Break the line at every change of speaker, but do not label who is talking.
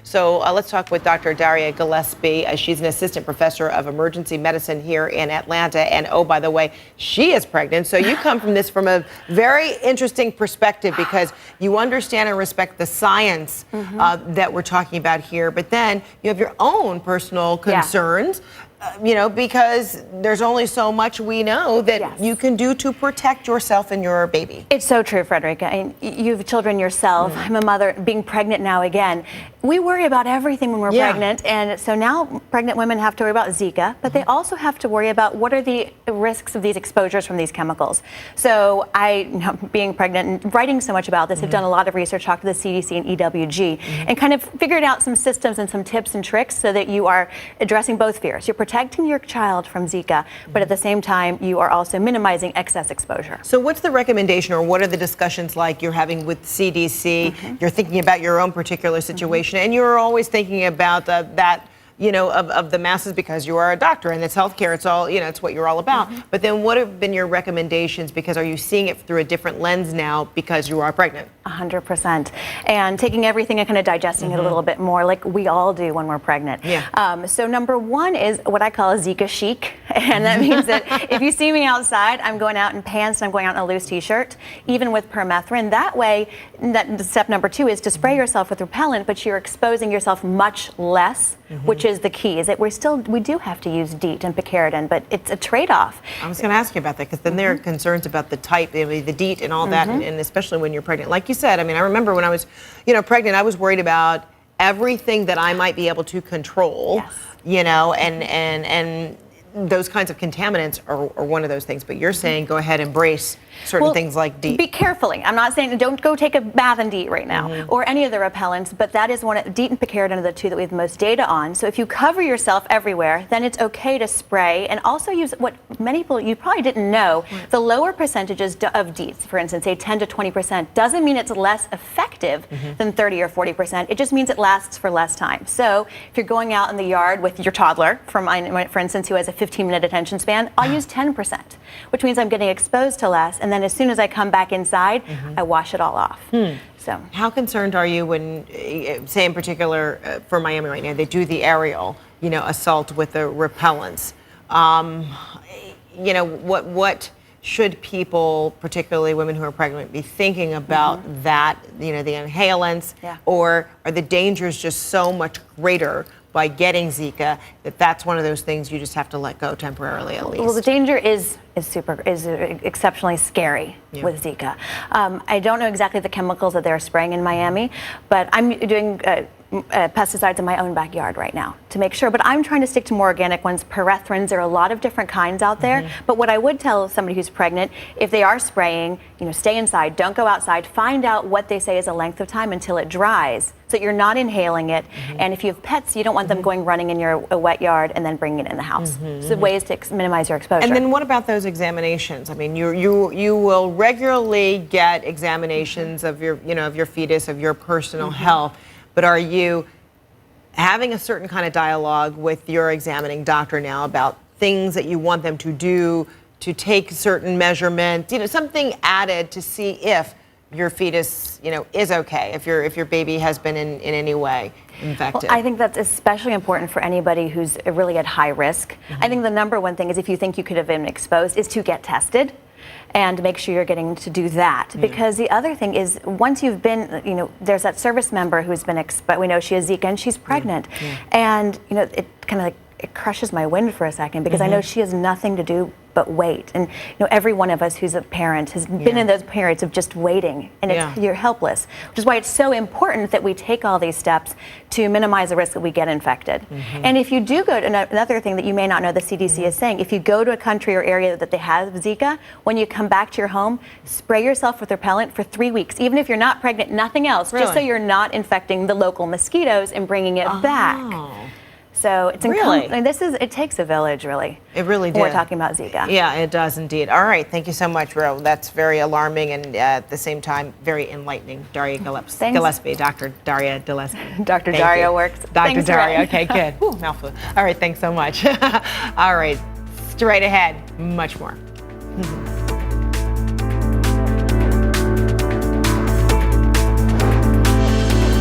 So let's talk with Dr. Daria Gillespie. She's an assistant professor of emergency medicine here in Atlanta. And oh, by the way, she is pregnant. So you come from this from a very interesting perspective because you understand and respect the science that we're talking about here. But then you have your own personal concerns. Because there's only so much we know that you can do to protect yourself and your baby.
It's so true, Frederica. And you have children yourself. I'm a mother, being pregnant now again. We worry about everything when we're pregnant. And so now pregnant women have to worry about Zika, but they also have to worry about what are the risks of these exposures from these chemicals. So being pregnant and writing so much about this, have done a lot of research, talked to the CDC and EWG, and kind of figured out some systems and some tips and tricks so that you are addressing both fears. You're protecting your child from Zika, but at the same time, you are also minimizing excess exposure.
So what's the recommendation, or what are the discussions like you're having with CDC? You're thinking about your own particular situation, and you're always thinking about that, of the masses because you are a doctor and it's healthcare. It's all, it's what you're all about. But then what have been your recommendations? Because are you seeing it through a different lens now because you are pregnant?
100%. And taking everything and kind of digesting it a little bit more, like we all do when we're pregnant. So number one is what I call a Zika chic. And that means that if you see me outside, I'm going out in pants and I'm going out in a loose t-shirt, even with permethrin. That way, step number two is to spray yourself with repellent, but you're exposing yourself much less, which is the key, is that we do have to use DEET and picaridin, but it's a trade-off.
I was going to ask you about that, because then there are concerns about the type, the DEET and all that, and especially when you're pregnant. Like you said, I remember when I was, pregnant, I was worried about everything that I might be able to control, and those kinds of contaminants are one of those things. But you're saying go ahead and embrace certain things like DEET.
Be carefully. I'm not saying don't go take a bath in DEET right now or any of the repellents, but that is DEET and picaridin are the two that we have the most data on. So if you cover yourself everywhere, then it's okay to spray, and also use what many people, you probably didn't know, the lower percentages of DEET, for instance, say 10 to 20%, doesn't mean it's less effective than 30 or 40%. It just means it lasts for less time. So if you're going out in the yard with your toddler, for instance, who has a 15-minute attention span, I'll use 10%, which means I'm getting exposed to less, and then as soon as I come back inside, I wash it all off. So, how
concerned are you when, say in particular, for Miami right now, they do the aerial, assault with the repellents? What should people, particularly women who are pregnant, be thinking about that? The inhalants, or are the dangers just so much greater by getting Zika that's one of those things you just have to let go temporarily, at least?
Well, the danger is exceptionally scary with Zika. I don't know exactly the chemicals that they're spraying in Miami, but I'm doing pesticides in my own backyard right now to make sure. But I'm trying to stick to more organic ones. Pyrethrins, there are a lot of different kinds out there. But what I would tell somebody who's pregnant, if they are spraying, stay inside, don't go outside. Find out what they say is a length of time until it dries, so that you're not inhaling it. And if you have pets, you don't want them going running in your wet yard and then bringing it in the house. So ways to minimize your exposure.
And then what about those examinations? You will regularly get examinations of your fetus, of your personal health. But are you having a certain kind of dialogue with your examining doctor now about things that you want them to do, to take certain measurements, something added to see if your fetus, is okay, if your baby has been in any way infected?
Well, I think that's especially important for anybody who's really at high risk. I think the number one thing is, if you think you could have been exposed, is to get tested and make sure you're getting to do that. Because the other thing is, once you've been, there's that service member who's been exposed, we know she has Zika and she's pregnant. And, it kind of it crushes my wind for a second, because I know she has nothing to do but wait. And every one of us who's a parent has been in those periods of just waiting, and you're helpless, which is why it's so important that we take all these steps to minimize the risk that we get infected. And if you do go to another thing that you may not know the CDC is saying, if you go to a country or area that they have Zika, when you come back to your home, spray yourself with repellent for 3 weeks, even if you're not pregnant, nothing else, just so you're not infecting the local mosquitoes and bringing it back. So it's it takes a village, really.
It really does.
When we're talking about Zika.
Yeah, it does indeed. All right, thank you so much, Ro. That's very alarming and at the same time very enlightening. Daria Gillespie, Dr. Daria Gillespie.
Dr. Daria works.
Dr. Daria, okay, good. Whew, mouthful. All right, thanks so much. All right, straight ahead, much more.